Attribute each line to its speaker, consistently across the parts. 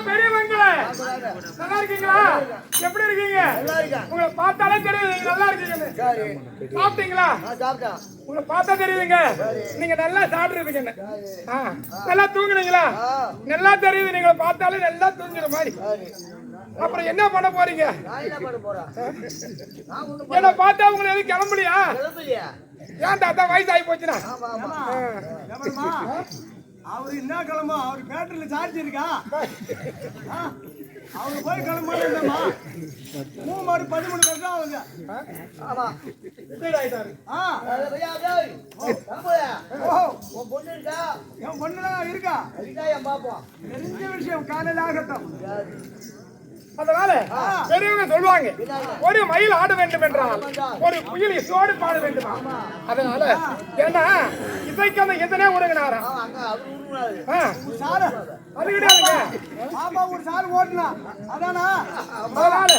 Speaker 1: பெரியவங்களே நல்லா இருக்கீங்களா? எப்படி இருக்கீங்க? உங்களை பார்த்தாலே தெரியுது நீங்க நல்லா இருக்கீங்கன்னு. சாப்பிட்டீங்களா? உங்களை பார்த்தா தெரியுதுங்க நீங்க நல்லா சாப்பிட்டுருப்பீங்கன்னு. நல்லா தூங்குனீங்களா? நல்லா தெரியுது நீங்களை பார்த்தாலே நல்லா தூங்குற மாதிரி. அப்புறம் என்ன பண்ண போறீங்க? என்ன பார்த்தா உங்களை எதுவும் கிளம்பலையா? ஏன் தாத்தா வயசாகி போச்சுன்னா
Speaker 2: அவரு என்ன கிளம்பா? அவரு பேட்டரியில சார்ஜ் இருக்கா? அவங்க போய் கிளம்பா 13 வருஷம் ஆகுங்க.
Speaker 1: ஆமா
Speaker 2: என் பொண்ணுலாம் இருக்கா? தெரிஞ்ச விஷயம் காலையில் ஆகட்டும்.
Speaker 1: அதனால பெரியவங்க சொல்லுவாங்க ஒரு மயில் ஆட வேண்டும் என்றால் ஒரு புயல் இசையோடு பாட வேண்டுமா. அதனால ஏன்னா இசைக்கு அந்த எத்தனை உறங்கினாரா அது கிடையாதுங்க.
Speaker 2: ஆமா ஒரு சார் ஓட்டுனா அதானா?
Speaker 1: அதனால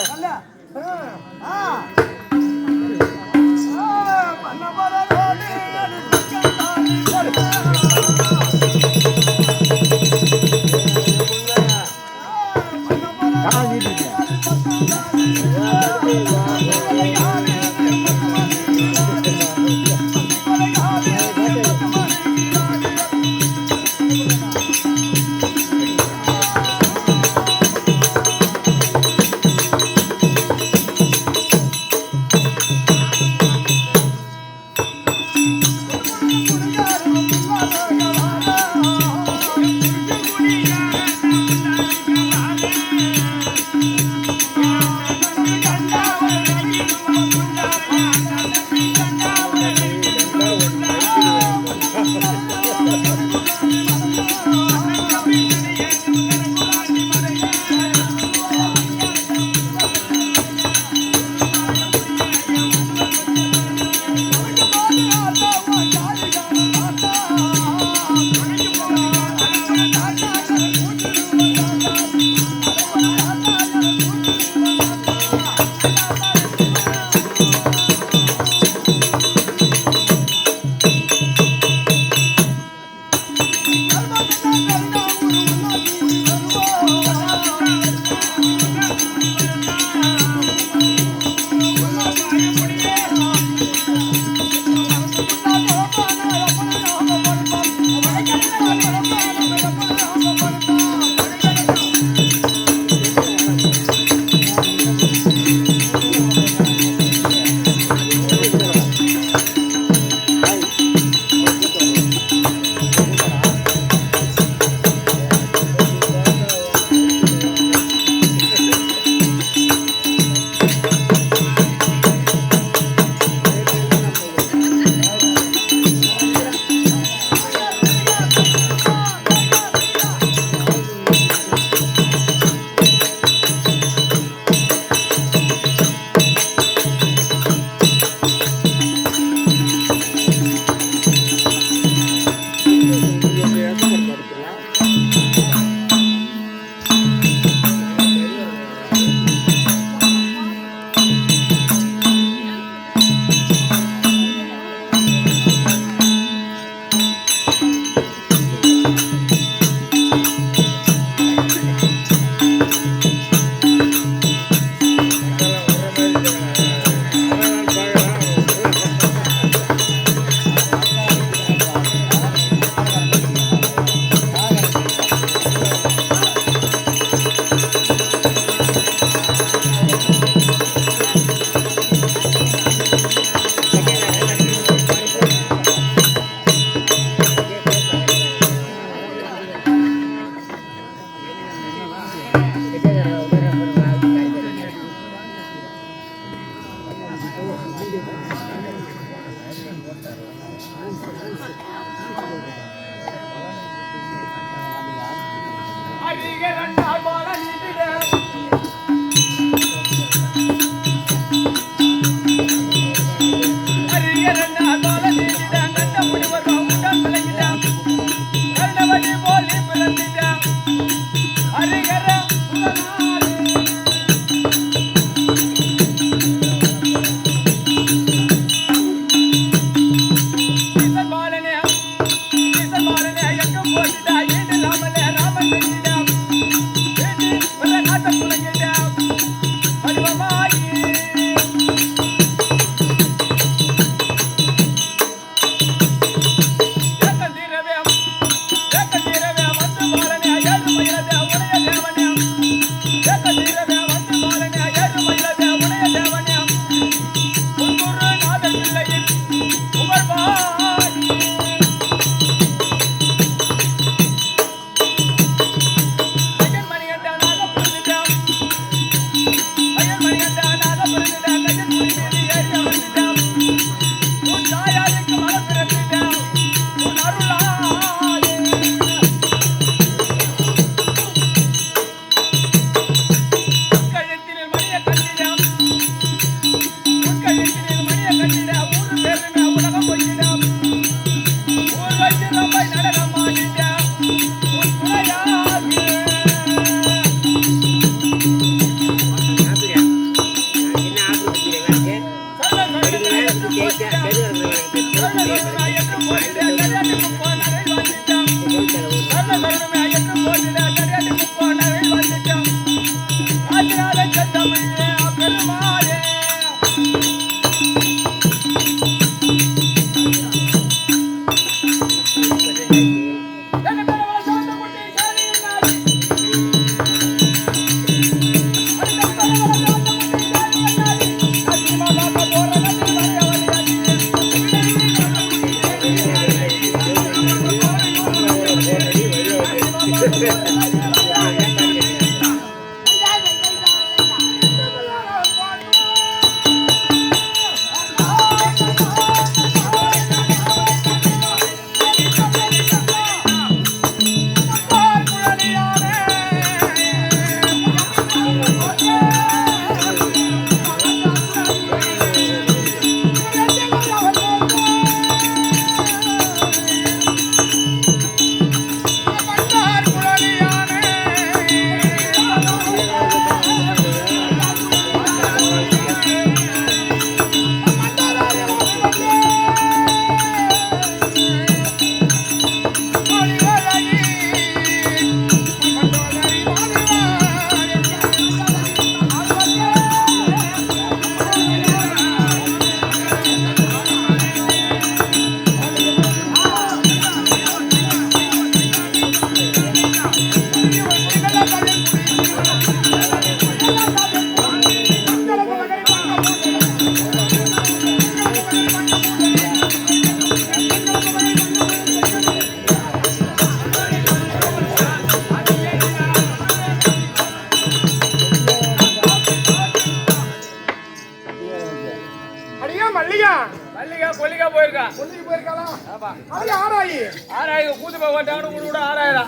Speaker 3: மல்லிகா கொல்லிக்கா போயிருக்கா.
Speaker 1: கொல்லிக்கு போயிருக்காளா?
Speaker 3: ஆமா.
Speaker 1: அது ஆராயி.
Speaker 3: ஆறாயிரம் கூத்து போய் ஓட்டாங்கன்னு உள்ள கூட 6000.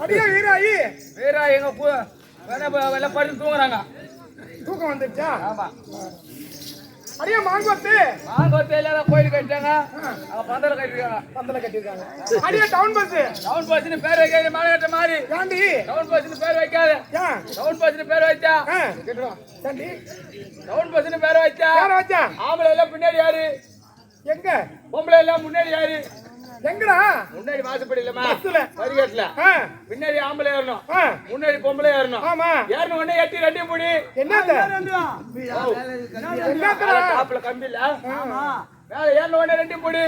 Speaker 1: அடியே வீராயி.
Speaker 3: வேற எங்க வெள்ள படுத்து தூங்குறாங்க.
Speaker 1: தூக்கம் வந்துச்சா?
Speaker 3: ஆமா.
Speaker 1: அடியே மாங்கொத்து.
Speaker 3: மாங்கொத்தையில கோயில் கட்டிட்டாங்க. அங்க பந்தல கட்டிருக்காங்க.
Speaker 1: பந்தல கட்டிருக்காங்க. அடியே டவுன் பஸ்.
Speaker 3: டவுன் பஸ்னு பேர் வைக்காத மாநகர மாதிரி.
Speaker 1: ஏண்டி?
Speaker 3: டவுன் பஸ்னு பேர் வைக்காத.
Speaker 1: ஏன்?
Speaker 3: டவுன் பஸ்னு பேர் வச்சா.
Speaker 1: கேட்டுறோம். ஏண்டி?
Speaker 3: டவுன் பஸ்னு பேர் வச்சா.
Speaker 1: பேர் வச்சா?
Speaker 3: ஆம்பளை எல்லாம் பின்னாடி யாரு?
Speaker 1: எங்க?
Speaker 3: பொம்பளை எல்லாம் முன்னாடி யாரு?
Speaker 1: எங்கடா?
Speaker 3: முன்னாடி வாசப்படி இல்லமா?
Speaker 1: பஸ்ல.
Speaker 3: வரிகட்டல. பின்னாடி ஆம்பளை ஏறணும். முன்னாடி பொம்பளை ஏறணும்.
Speaker 1: ஆமா.
Speaker 3: ஏறணும் உடனே எட்டி ரெண்டையும் முடி.
Speaker 1: என்னது? என்னதுடா?
Speaker 3: டாப்ல கம்பி இல்ல.
Speaker 2: ஆமா.
Speaker 3: மேல ஏறணும் உடனே ரெண்டையும் முடி.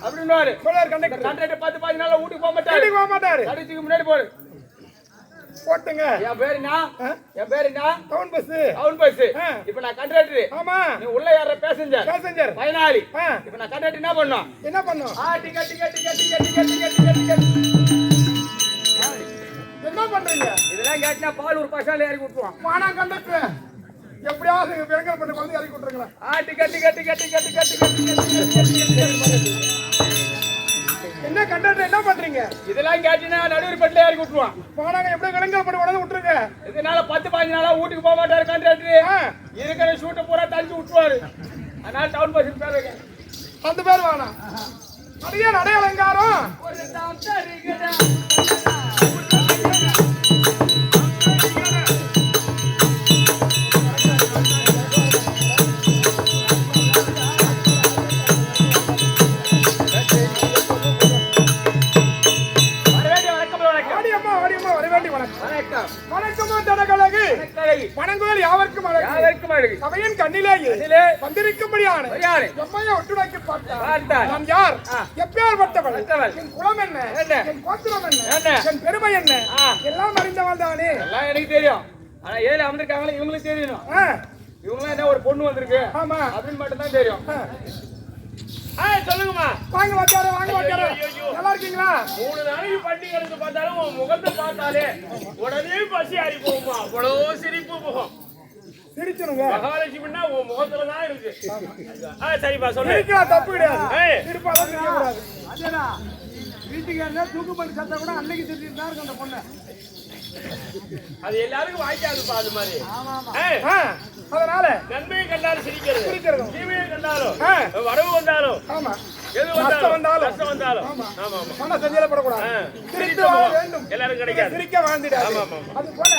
Speaker 3: அப்படின்னுவாரு.
Speaker 1: சொல்றாரு கண்டக்டர்.
Speaker 3: கண்டக்டர் 10 நாள் வீட்டுக்கு போக மாட்டாரு.
Speaker 1: வீட்டுக்கு போக மாட்டாரு.
Speaker 3: கடைசிக்கு முன்னாடி போடு.
Speaker 1: போட்டுங்க.
Speaker 3: என் பேரு என்ன? என் பேரு என்ன?
Speaker 1: Town bus.
Speaker 3: Town bus. இப்ப நான் கண்டக்டர்.
Speaker 1: ஆமா.
Speaker 3: நீ உள்ள ஏற பேசஞ்சர்.
Speaker 1: பேசஞ்சர்.
Speaker 3: பயனாளி. இப்ப நான் கண்டக்டர் என்ன பண்ணனும்?
Speaker 1: என்ன பண்ணும்?
Speaker 3: டிக்கெட்.
Speaker 1: என்ன பண்றீங்க?
Speaker 3: இதெல்லாம் கேட்டா பால் ஒரு பசால ஏறி விட்டுருவான்.
Speaker 1: வானா கண்டக்டர். எப்படியாவது வெங்கல் பண்ணி வந்து இறக்கி விட்டுருங்களா?
Speaker 3: டிக்கெட்.
Speaker 1: என்ன கண்டக்டர் என்ன பண்றீங்க?
Speaker 3: இதெல்லாம் கேட்டீங்கன்னா நடுவர் பெட்ல ஏறி விட்டுருவான்.
Speaker 1: வானாங்க எப்படி வெங்கல் பண்ணி உடனே விட்டுருங்க.
Speaker 3: இதனால 10-15 நாளா வீட்டுக்கு போக மாட்டாரு கண்டக்டர். இருக்கிற ஷூட்டை பூரா தள்ளி விட்டுருவாரு. அதனால டவுன் பஸ் பேர் வைக்க.
Speaker 1: அந்த பேர் வானா. அடியே நடை அலங்காரம்.
Speaker 3: ஒரு தாத்தரிகடா.
Speaker 1: வணக்கமா தடகழகு வணங்குதல் யாவர்க்கும் அழகு சபையின் கண்ணிலேயே வந்திருக்கும்படியான எம்மையை ஒட்டுடைக்கு பார்த்தார். நான் யார்? எப்பேற்பட்டவள்? என் குலம் என்ன? என் கோத்திரம் என்ன? என் பெருமை என்ன? எல்லாம் அறிந்தவள் தானே.
Speaker 3: எல்லாம் எனக்கு தெரியும். ஆனா ஏழு அமர்ந்திருக்காங்களே இவங்களுக்கு தெரியணும். இவங்க என்ன ஒரு பொண்ணு வந்திருக்கு
Speaker 1: ஆமா
Speaker 3: அப்படின்னு மட்டும் தான் தெரியும். சொல்லுங்கம்மா.
Speaker 1: வாங்க வாத்தியாரே, வாங்க வாத்தியாரே. நல்லா இருக்கீங்களா?
Speaker 3: 3 நாளைக்கு பண்டிகை இருந்து பார்த்தாலும் உன் முகத்தை பார்த்தாலே உடனே பசி ஆறி போகுமா? அவ்வளவு சிரிப்பு முகம்.
Speaker 1: சிரிச்சுருங்க.
Speaker 3: மகாலட்சுமின்னா உன் முகத்துல தான் இருக்கு. சரிப்பா சொல்லு.
Speaker 1: சிரிக்கலாம், தப்பு கிடையாது. சிரிப்பாதான் சிரிக்க கூடாது.
Speaker 2: அதேடா. வீட்டுக்கு என்ன தூக்கு பண்ணி சத்தா கூட அன்னைக்கு திட்டிட்டு தான் இருக்கும் அந்த பொண்ணு.
Speaker 3: அது எல்லாருக்கும் வாய்க்காதுப்பா அது மாதிரி.
Speaker 2: ஆமா ஆமா.
Speaker 1: அதனால
Speaker 3: நன்மையை கண்டாலும் சிரிக்கிறது, தீமையை கண்டாலும் வரவு வந்தாலும்,
Speaker 1: ஆமா
Speaker 3: எது வந்தாலும் கஷ்டம் வந்தாலும்
Speaker 1: மன சஞ்சலப்படக்கூடாது. சிரித்து வாழ வேண்டும்.
Speaker 3: எல்லாரும் கிடைக்காது.
Speaker 1: சிரிக்க வாழ்ந்துடாது. அது போல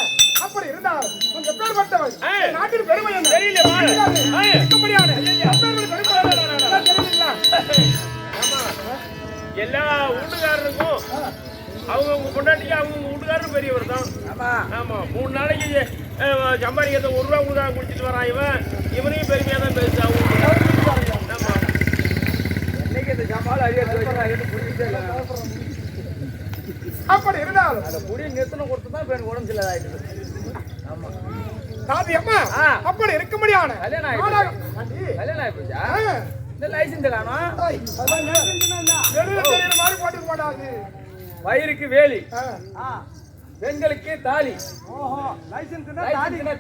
Speaker 1: அப்படி இருந்தால் உங்க எப்பேற்பட்டவள்? நாட்டின் பெருமை என்ன?
Speaker 3: தெரியல. எல்லா வீட்டுக்காரருக்கும் அவங்க பொண்டாட்டிக்கு அவங்க வீட்டுக்காரரும் பெரியவர் தான். ஆமா 3 நாளைக்கு சம்பாதிக்கிறத 1 ரூபா கூட குடிச்சிட்டு வரான் இவன். இவனையும் பெருமையா தான் பேசுறான். ஆமா என்னைக்கு இந்த சம்பால்
Speaker 1: அப்படி இருந்தாலும்
Speaker 3: அந்த குடி நிறுத்தனம் கொடுத்து தான் எனக்கு உடம்பு சில ஆயிடுது. ஆமா
Speaker 1: சாதி அம்மா அப்படி இருக்க முடியாது.
Speaker 3: கல்யாணம் ஆயிப்போச்சா? இந்த லைசன்ஸ் காணும்.
Speaker 1: மாதிரி போட்டுக்க மாட்டாது.
Speaker 3: வயிறுக்கு வேலி, பெண்களுக்கு தாலி.
Speaker 2: ஓஹோ லைசென்ஸ்னா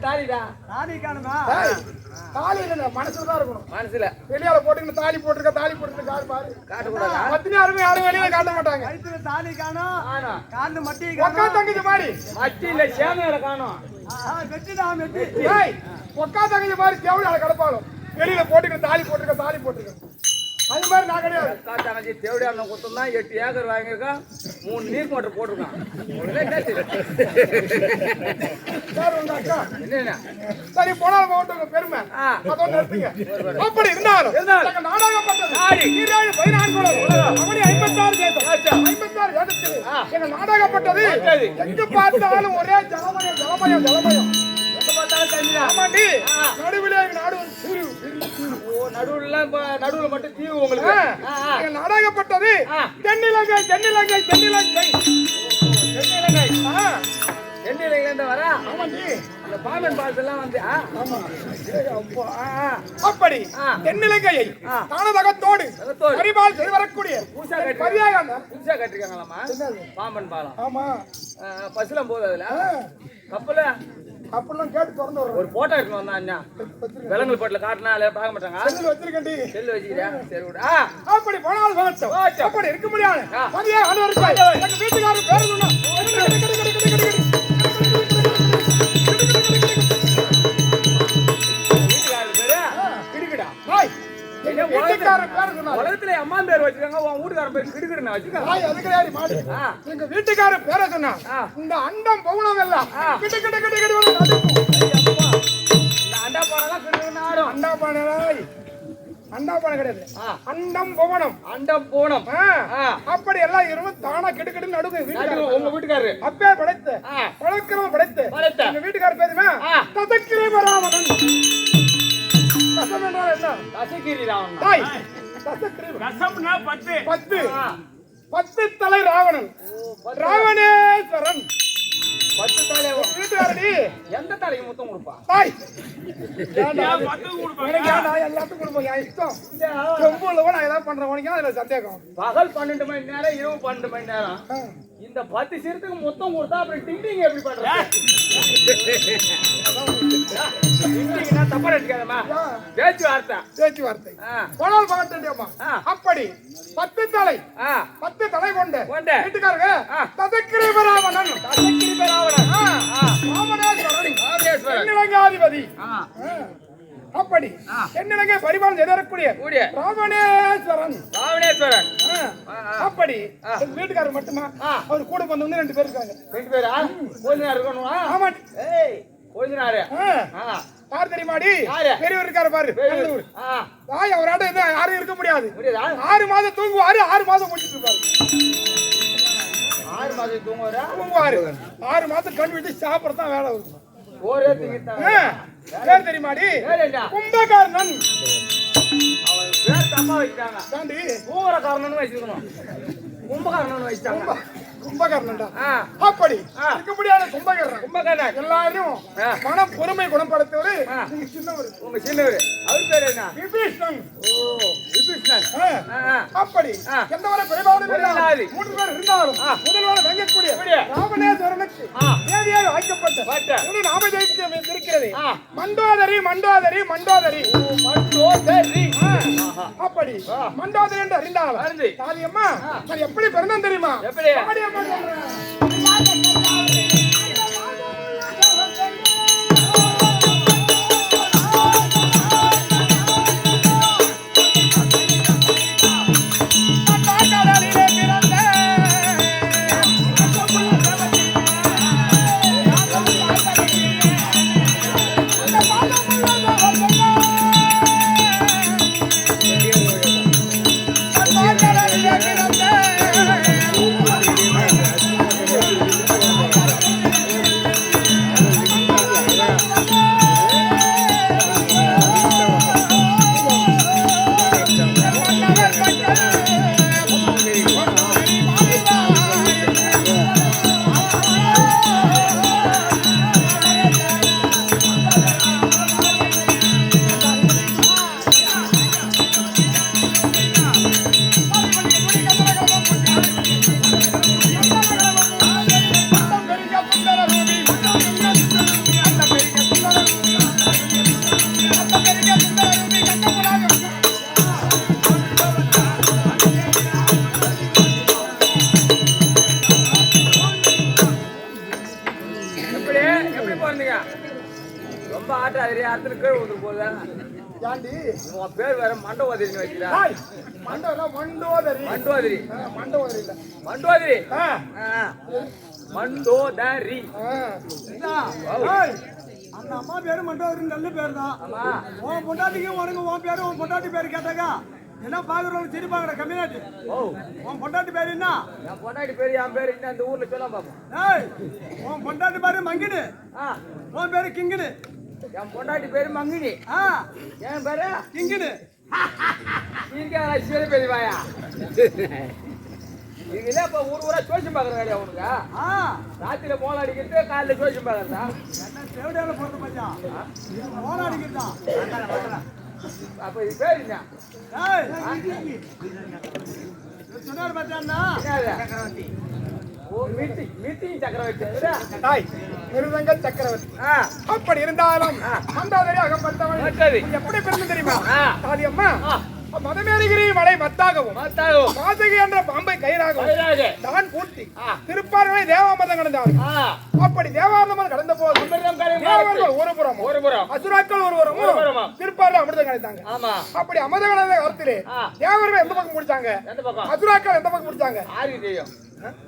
Speaker 3: தாலிடா.
Speaker 2: தாலி காணுமா?
Speaker 1: தாலி இல்ல, மனசுல தான் இருக்கணும்.
Speaker 3: மனசுல
Speaker 1: வெளியால போட்டுக்கிட்டு தாலி போட்டுருக்க காடு பாரு.
Speaker 3: காட்டக்கூடாதா?
Speaker 1: பத்தினி யாரும் வெளியில காட்ட மாட்டாங்க.
Speaker 2: வயித்துல தாலி காணும், காந்து மட்டி
Speaker 1: ஒக்கா தங்கச்சி மாதிரி.
Speaker 3: மட்டி இல்ல சேமையில காணும்.
Speaker 2: வெட்டிடா வெட்டி.
Speaker 1: ஒக்கா தங்கச்சி மாதிரி தேவையால கிடப்பாலும் வெளியில போட்டுக்கிட்டு தாலி போட்டுருக்க அது மாதிரி நான் கிடையாது.
Speaker 3: அக்கா தங்கச்சி தேவடியான கொடுத்தோம் தான் 8 ஏக்கர் வாங்கியிருக்கான். 3 நீர் மோட்டர் போட்டிருக்கான்.
Speaker 1: சார் உங்க அக்கா
Speaker 3: என்ன
Speaker 1: சரி போனாலும் போட்டு பெருமை அதோட நிறுத்துங்க. அப்படி இருந்தாலும் எங்க நாடகப்பட்டது 14 குலம் அவனி 56 தேசம் 56 தேசத்தில் எங்க நாடகப்பட்டது எங்க பார்த்தாலும் ஒரே ஜலமயம் எங்க பார்த்தாலும் தண்ணி. ஆமாண்டி நடுவிலே நாடு
Speaker 3: நடுவுல மட்டும் தீவு உங்களுக்கு.
Speaker 1: நாடகப்பட்டது தென்னிலங்கை
Speaker 3: வர. அந்த பாமன் பால்ஸ் எல்லாம் வந்து
Speaker 1: அப்படி தென்னிலங்கையை தானதகத்தோடு கரிபால் செய்து வரக்கூடிய
Speaker 3: புதுசா கட்டிருக்காங்களாமா பாம்பன் பாலம்.
Speaker 1: ஆமா
Speaker 3: பஸ்ல போகுது அதுல கப்பல
Speaker 1: அப்படிலாம் கேட்டு திறந்து
Speaker 2: ஒரு போட்டோ எடுக்கணும் வந்தா அண்ணா விலங்கு போட்டில் காட்டினா அதை பார்க்க மாட்டாங்க
Speaker 1: செல்லுல வச்சிருக்கேன்டி.
Speaker 2: செல்லு வச்சுக்கிறேன் சரி விடு
Speaker 1: அப்படி போனால் போகட்டும். அப்படி இருக்க முடியாது. மதியம் ஆண்டவருக்கு எங்க வீட்டுக்காரர் பேர் சொன்னா
Speaker 2: வீட்டுக்காரர் பேரு கிடுக்கிடா
Speaker 1: ஹாய். எங்க வீட்டுக்காரர் பேர் சொன்னா
Speaker 2: உலகத்துல அம்மா பேர் வச்சிருக்காங்க உன் வீட்டுக்காரர் பேர் கிடுக்கிடுன்னு வச்சுக்க
Speaker 1: ஹாய். அது கிடையாது மாடு. எங்க வீட்டுக்காரர் பேரை சொன்னா இந்த அண்டம் பவுனம் எல்லாம் கிட்ட கிட்ட கிட்ட கிட்ட வந்து நடுக்கும்.
Speaker 2: இந்த அண்டா பானைலாம் கிடுக்கிடுன்னு ஆடும்
Speaker 1: அண்டா பானை அண்டா பானை கிடையாது. அண்டம் பவனம்
Speaker 2: அண்டம் போனம்
Speaker 1: அப்படி எல்லாம் இருவரும் தானா கெடுக்கெடுன்னு நடுங்க.
Speaker 2: உங்க வீட்டுக்காரரு
Speaker 1: அப்பே படைத்து பழக்கிறவன் படைத்து எங்க வீட்டுக்காரர் பேருமே தசக்கிரீமராவணன். தசம் என்றால் என்ன?
Speaker 2: தசகிரி ராவணன்
Speaker 1: தாய் தசக்கிரீம
Speaker 3: ரசம்னா 10
Speaker 1: 10 தலை ராவணன் ராவணேஸ்வரன்
Speaker 2: 10 தலை
Speaker 1: வீட்டுக்காரடி
Speaker 2: எந்த தலைக்கு முத்தம் கொடுப்பா
Speaker 1: தாய்
Speaker 3: ஏன் 10 கொடுப்பாங்க?
Speaker 1: எல்லாத்துக்கும் கொடுப்போம். என் இஷ்டம். செம்புலவோ நான் ஏதாவது பண்றேன் உனக்கு அதுல சந்தேகம்.
Speaker 2: பகல் 12 மணி நேரம் இரவு 12 மணி நேரம் இந்த 10 சிறுத்துக்கு மொத்தம் கொடுத்தா அப்புறம் டிங்கிங் எப்படி பண்றது? டிங்கிங்னா தப்பா எடுக்காதம்மா பேச்சுவார்த்தை
Speaker 1: போனால் பகட்டேண்டியம்மா. அப்படி 10 தலை 10 தலை கொண்டு வீட்டுக்காரங்க தசக்கிரீமராவணன் ராவணேஸ்வரன் தென்னிலங்காதிபதி. அப்படி தென்னிலங்கை பரிபாலனை செய்தரக்கூடிய ராவணேஸ்வரன். அப்படி வீட்டுக்காரர் மட்டுமா அவர் கூட வந்து 2 பேர் இருக்காங்க.
Speaker 2: 2 பேரா? கொஞ்ச இருக்கணும்.
Speaker 1: ஆமா.
Speaker 2: ஏய் கொஞ்ச நேரம்
Speaker 1: யார் தெரியுமாடி? பெரியவர் இருக்காரு பாரு. தாய் அவராட யாரும் இருக்க முடியாது. 6 மாதம் தூங்குவாரு 6 மாதம் முடிச்சுட்டு இருப்பாரு.
Speaker 2: 6 மாதம்
Speaker 1: தூங்குவாரு 6 மாதம் கண் விட்டு சாப்பிடத்தான் வேலை வரும்.
Speaker 2: ஒரே திங்கிட்டான்.
Speaker 1: பேர் தெரியுமாடி? கும்பகர்ணன்.
Speaker 2: அவன் பேர் தப்பா வச்சிட்டாங்க.
Speaker 1: தாண்டி
Speaker 2: பூவரக்காரனன்னு வச்சிருக்கணும். கும்பகர்ணன் வச்சிட்டாங்க.
Speaker 1: கும்பகர்ணன்டா. அப்படி இருக்க முடியாத
Speaker 2: கும்பகர்ணன்
Speaker 1: எல்லாரும் மனம் பொறுமை குணப்படுத்தவரு. நீங்க சின்னவர்.
Speaker 2: உங்க சின்னவர். அவர் பேர் என்ன?
Speaker 1: விபீஷணன்.
Speaker 2: விபீஷணன்.
Speaker 1: அப்படி எந்த வரை பரிபாலனை இல்லாத 3 பேர் இருந்தாலும் முதல்வர் வெங்கக்கூடிய ராவணேஸ்வரனுக்கு தேவியாக வாய்க்கப்பட்ட ஒரு நாமதேயம் இருக்கிறது. மண்டோதரி மண்டோதரி மண்டோதரி
Speaker 2: மண்டோதரி.
Speaker 1: அப்படி மண்டோதரி என்று அறிந்தாலும் காளியம்மா நான் எப்படி பிறந்தேன் தெரியுமா?
Speaker 2: எப்படி?
Speaker 1: காளியம்மா
Speaker 2: ரொம்ப ஆட்டாதிரி அத்தனை கீழே ஊத்து போதா
Speaker 1: யாண்டி
Speaker 2: உன் பேர் வேற மண்டோதரின்னு வைக்கிறா.
Speaker 1: மண்டோதரி
Speaker 2: மண்டோதரி
Speaker 1: மண்டோதரி இல்ல
Speaker 2: மண்டோதரி மண்டோதரி.
Speaker 4: அந்த அம்மா பேரு மண்டோதரி நல்ல பேர் தான். உன் பொண்டாட்டிக்கு உனக்கு உன் பேரு உன் பொண்டாட்டி பேரு கேட்டாக்கா என்ன பாக்குறவங்க சரி பாக்குற கம்மியாட்டு. உன் பொண்டாட்டி பேரு என்ன?
Speaker 2: என் பொண்டாட்டி பேரு என் பேரு என்ன அந்த ஊர்ல சொல்ல பாப்போம்.
Speaker 4: உன் பொண்டாட்டி பேரு மங்கினு உன் பேரு கிங்கினு.
Speaker 2: என் பொண்டாட்டி பேரு மங்கினி என் பேரு
Speaker 4: கிங்கினு.
Speaker 2: சிவ பெரியவாயா இதுல இப்ப ஊரா ஜோசியம் பாக்குற வேலையா உனக்கு? ராத்திரில மோளம் அடிக்கிறது காலையில ஜோசியம் பாக்குறதா?
Speaker 4: என்ன தேவடையால போறது மச்சான் மோளம் அடிக்கிறதா?
Speaker 2: அப்ப இது பேர் என்ன?
Speaker 4: சொன்னார் மச்சான்
Speaker 2: ஓ மீட்டிங் மீட்டிங் சக்கரவர்த்தி.
Speaker 1: மிருதங்க சக்கரவர்த்தி.
Speaker 2: ஆ,
Speaker 1: அப்படி இருந்தாலும் மந்தாதரி அகப்பட்டவன்
Speaker 2: மத்தது.
Speaker 1: எப்படி பிறந்து தெரியுமா?
Speaker 2: ஆ.
Speaker 1: தாதி அம்மா
Speaker 2: ஆ,
Speaker 1: மதமேறிகிரி மலை மத்தாகவும்
Speaker 2: மாத்தாகும்.
Speaker 1: மாதகி என்ற பாம்பை கயிறாகவும்
Speaker 2: வயதாக.
Speaker 1: தான் பூட்டி
Speaker 2: ஆ.
Speaker 1: திருப்பார்களை தேவாமிர்தம் கடந்தார்.
Speaker 2: ஆ,
Speaker 1: அப்படி தேவாமிர்தம் கடந்த போது
Speaker 2: அமிர்தம் கரையும்
Speaker 1: தேவர்கள் ஒரு புறமும்
Speaker 2: ஒரு புறம்.
Speaker 1: அசுராக்கள் ஒரு
Speaker 2: ஒரு புறமும்.
Speaker 1: புறமும் திருப்பார்ல அமிர்தம் கலைத்தாங்க.
Speaker 2: ஆமா.
Speaker 1: அப்படி அமிர்தம் கலந்த காலத்திலே
Speaker 2: ஆ.
Speaker 1: தேவர்கள் எந்த பக்கம் முடிச்சாங்க?
Speaker 2: எந்த பக்கம்?
Speaker 1: அசுராக்கள் எந்த பக்கம் முடிச்சாங்க?
Speaker 2: யாருக்கு தெரியும்?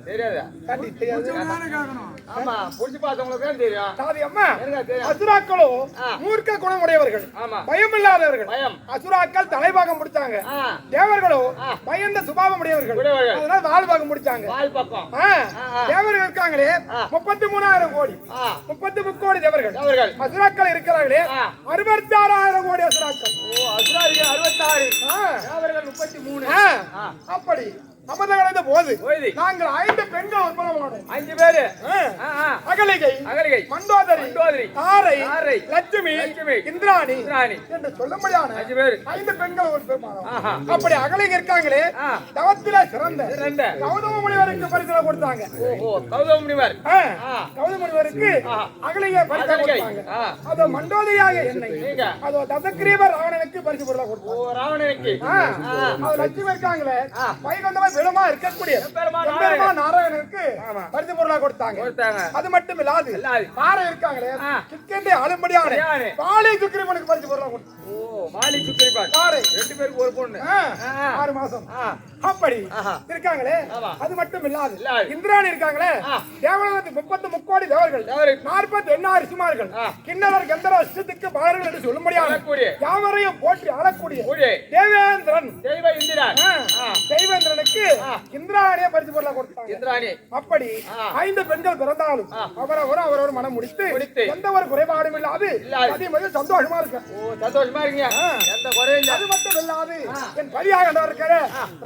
Speaker 2: தெரியாதா?
Speaker 1: கண்டி தெரியாது.
Speaker 4: நானே கேட்கணும்.
Speaker 2: ஆமா, புடிச்சு பார்த்தவங்களுக்கு தான் தெரியும்.
Speaker 1: தாதி அம்மா
Speaker 2: எனக்கு தெரியும்.
Speaker 1: அசுராக்களோ
Speaker 2: ஆ.
Speaker 1: மூர்க்க குணமுடையவர்கள்,
Speaker 2: ஆமா.
Speaker 1: பயமில்லாதவர்கள்.
Speaker 2: பயம்.
Speaker 1: அசுராக்கள் தலைபாகம் முடிச்சாங்க.
Speaker 2: ஆ,
Speaker 1: தேவர்களோ
Speaker 2: ஆ.
Speaker 1: பயந்த சுபாவம் உடையவர்கள்,
Speaker 2: உடையவர்கள்.
Speaker 1: அதனால வால் பாகம் முடிச்சாங்க.
Speaker 2: வால் பக்கம்.
Speaker 1: ஆ.
Speaker 2: ஆ.
Speaker 1: தேவர்கள் இருக்காங்களே
Speaker 2: ஆ.
Speaker 1: 33,000 கோடி,
Speaker 2: ஆ,
Speaker 1: 33 கோடி தேவர்கள்.
Speaker 2: அவர்கள்.
Speaker 1: அசுராக்கள் இருக்கிறார்களே
Speaker 2: ஆ.
Speaker 1: 66,000 கோடி அசுராக்கள்.
Speaker 2: ஓ, அசுராதிகள் 66.
Speaker 1: ஆ.
Speaker 2: தேவர்கள் 33.
Speaker 1: ஆ.
Speaker 2: ஆ.
Speaker 1: அப்படி அமர்ந்த கடந்த போது
Speaker 2: போகுது.
Speaker 1: நாங்கள் 5 பெண்கள் உற்பத்தமானோம்.
Speaker 2: 5 பேரு.
Speaker 1: ஆ.
Speaker 2: ஆ, ஆ.
Speaker 1: அகலிகை,
Speaker 2: அகலிகை,
Speaker 1: மண்டோதரி,
Speaker 2: மண்டோதரி,
Speaker 1: தாரை,
Speaker 2: தாரை,
Speaker 1: லட்சுமி,
Speaker 2: லட்சுமி,
Speaker 1: இந்திராணி
Speaker 2: இந்திராணி.
Speaker 1: என்று சொல்லும்படியான
Speaker 2: 5 பேரு.
Speaker 1: 5 பெண்கள் உற்பத்தமானோம்.
Speaker 2: ஆஹா.
Speaker 1: அப்படி அகலிகை இருக்காங்களே
Speaker 2: ஆ.
Speaker 1: தவத்தில சிறந்த
Speaker 2: சிறந்த.
Speaker 1: கௌதம முனிவருக்கு பரிசு கொடுத்தாங்க.
Speaker 2: ஓஹோ, கௌதம முனிவர்.
Speaker 1: ஆ.
Speaker 2: ஆ.
Speaker 1: கௌதம முனிவருக்கு
Speaker 2: ஆ.
Speaker 1: அகலிகை பரிசு
Speaker 2: அகலிகை.
Speaker 1: கொடுத்தாங்க.
Speaker 2: ஆ.
Speaker 1: அதோ மண்டோதரியாக என்னை,
Speaker 2: நீங்க.
Speaker 1: அதோ தசக்கிரீவர் ராவணனுக்கு பரிசு பொருளா
Speaker 2: ஓ,
Speaker 1: கொடுத்தாங்க.
Speaker 2: ராவணனுக்கு.
Speaker 1: ஆ.
Speaker 2: ஆ.
Speaker 1: அது லட்சுமி இருக்காங்களே
Speaker 2: ஆ.
Speaker 1: வைகுந்தமா விடமா இருக்கக்கூடிய
Speaker 2: எம்பெருமான்
Speaker 1: எம்பெருமான் நாராயணனுக்கு
Speaker 2: ஆமா.
Speaker 1: பரிசு பொருளா கொடுத்தாங்க.
Speaker 2: கொடுத்தாங்க.
Speaker 1: அது மட்டும் இல்லாது
Speaker 2: இல்லாது.
Speaker 1: தாரை இருக்காங்களே
Speaker 2: ஆ.
Speaker 1: கிட்கண்டே ஆளும்படியான
Speaker 2: யாரு?
Speaker 1: பாலை சுக்கிரமனுக்கு பரிசு பொருளா கொடுத்தாங்க.
Speaker 2: ஓ, மாலி சுக்கிரிபான்.
Speaker 1: தாரை
Speaker 2: 2 பேருக்கு ஒரு பொண்ணு.
Speaker 1: ஆ.
Speaker 2: ஆ.
Speaker 1: 6 மாசம்
Speaker 2: ஆ.
Speaker 1: அப்படி
Speaker 2: ஆஹா.
Speaker 1: இருக்காங்களே
Speaker 2: ஆமா.
Speaker 1: அது மட்டும் இல்லாது
Speaker 2: இல்லாது.
Speaker 1: இந்திராணி இருக்காங்களே
Speaker 2: ஆ.
Speaker 1: தேவலோகத்துக்கு 38 கோடி தேவர்கள்,
Speaker 2: தேவர்கள்.
Speaker 1: 48 ரிஷிமார்கள்,
Speaker 2: ஆ.
Speaker 1: கிண்ணறர் கந்தர அஷ்டத்துக்கு பாலர்கள் என்று சொல்லும்படியான
Speaker 2: ஆளக்கூடிய.
Speaker 1: யாவரையும் போற்றி ஆளக்கூடிய
Speaker 2: கூடி.
Speaker 1: தேவேந்திரன்,
Speaker 2: தெய்வ இந்திரன்.
Speaker 1: ஆ.
Speaker 2: ஆ.
Speaker 1: தெய்வேந்திரனுக்கு
Speaker 2: ஆ.
Speaker 1: இந்திராணியை பரிசு பொருளா கொடுத்தாங்க.
Speaker 2: இந்திராணி.
Speaker 1: அப்படி
Speaker 2: ஆ.
Speaker 1: 5 பெண்கள் பிறந்தாலும்
Speaker 2: ஆ.
Speaker 1: அவரவர் மனம் முடித்து
Speaker 2: முடித்து.
Speaker 1: எந்த ஒரு குறைபாடும் இல்லாது
Speaker 2: இல்லாது.
Speaker 1: அதே மாதிரி சந்தோஷமா இருக்கு.
Speaker 2: ஓ, சந்தோஷமா இருக்கீங்க.
Speaker 1: ஆ.
Speaker 2: எந்த குறையும் இல்ல.
Speaker 1: அது மட்டும் இல்லாது
Speaker 2: ஆ.
Speaker 1: என் பலியாக இருக்கிற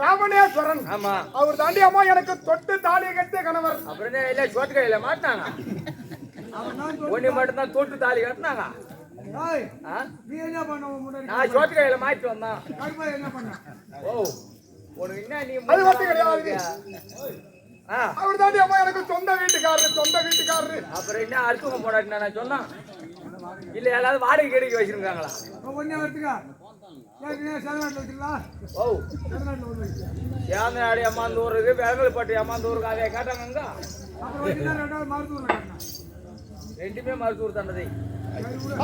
Speaker 1: ராமணேஸ்வரன்,
Speaker 2: ஆமா.
Speaker 1: அவர் தாண்டி அம்மா எனக்கு தொட்டு தாலி கட்டிய கணவர்.
Speaker 2: அப்புறம் என்ன இல்ல, சோட்டு கையில மாட்டினாங்க. ஒண்ணு மட்டும் தான் தொட்டு தாலி கட்டினாங்க.
Speaker 4: ஏய்,
Speaker 2: ஆ?
Speaker 4: நீ என்ன பண்ண உன் முன்னாடி?
Speaker 2: நான் சோட்டு கையில மாட்டி வந்தான்.
Speaker 4: கருப்பா என்ன பண்ண?
Speaker 2: ஓ, உனக்கு என்ன நீ
Speaker 1: அது மட்டும் கிடையாது.
Speaker 2: ஆ,
Speaker 1: அவர் தாண்டி அம்மா எனக்கு சொந்த வீட்டுக்காரரு.
Speaker 2: அப்புறம் என்ன அடுத்தவங்க போடாட்டினா நான் சொன்னான். இல்ல எல்லாரும் வாடகை கிடைக்க வச்சிருக்காங்களா?
Speaker 4: இப்ப ஒண்ணே வரட்டுக்கா? ஏன் நீ சேதநாட்டில் வச்சுக்கலாம்?
Speaker 2: ஓ,
Speaker 4: சேதநாட்டில் ஒண்ணு வச்சு.
Speaker 2: ஏந்தநாடி அம்மாந்தூர் இருக்கு, வேங்கல்பட்டு அம்மாந்தூருக்கு அதை கேட்டாங்க.
Speaker 4: அப்புறம் வச்சுன்னா 2வது மருத்துவரை கட்டணும்.
Speaker 2: 2மே மருத்துவர் தந்ததை.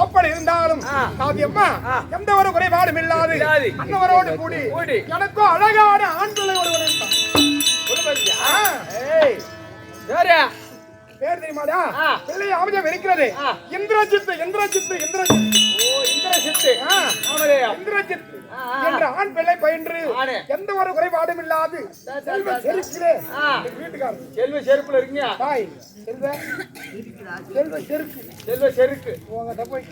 Speaker 1: அப்படி இருந்தாலும்
Speaker 2: ஆ.
Speaker 1: காவியம்மா
Speaker 2: ஆ.
Speaker 1: எந்த ஒரு குறைபாடும் இல்லாது
Speaker 2: இல்லாது.
Speaker 1: அன்னவரோடு கூடி
Speaker 2: கூடி.
Speaker 1: எனக்கும் அழகான ஆண் பிள்ளை ஒருவன் இருந்தான்.
Speaker 2: குடும்பத்தியா?
Speaker 1: ஆ.
Speaker 2: ஏய், சரி.
Speaker 1: பேர் தெரியுமாடா?
Speaker 2: ஆ.
Speaker 1: பிள்ளை அவஜம் இருக்கிறது.
Speaker 2: ஆ.
Speaker 1: இந்திரஜித்து.
Speaker 2: ஓ, இந்திரசித்து.
Speaker 1: ஆ.
Speaker 2: ராமதேயம்.
Speaker 1: இந்திரஜித்து
Speaker 2: ஆ, ஆ.
Speaker 1: என்ற ஆண் பிள்ளை பயின்று
Speaker 2: ஆணு.
Speaker 1: எந்த ஒரு குறைபாடும் இல்லாது செல்வ செருக்கிலே
Speaker 2: ஆ.
Speaker 1: எங்க வீட்டுக்காரர்
Speaker 2: செல்வ செருப்புல இருக்கீங்க.
Speaker 1: தாய் செல்வ செருக்கு
Speaker 2: செல்வ செருக்கு.
Speaker 1: போங்க தப்போய்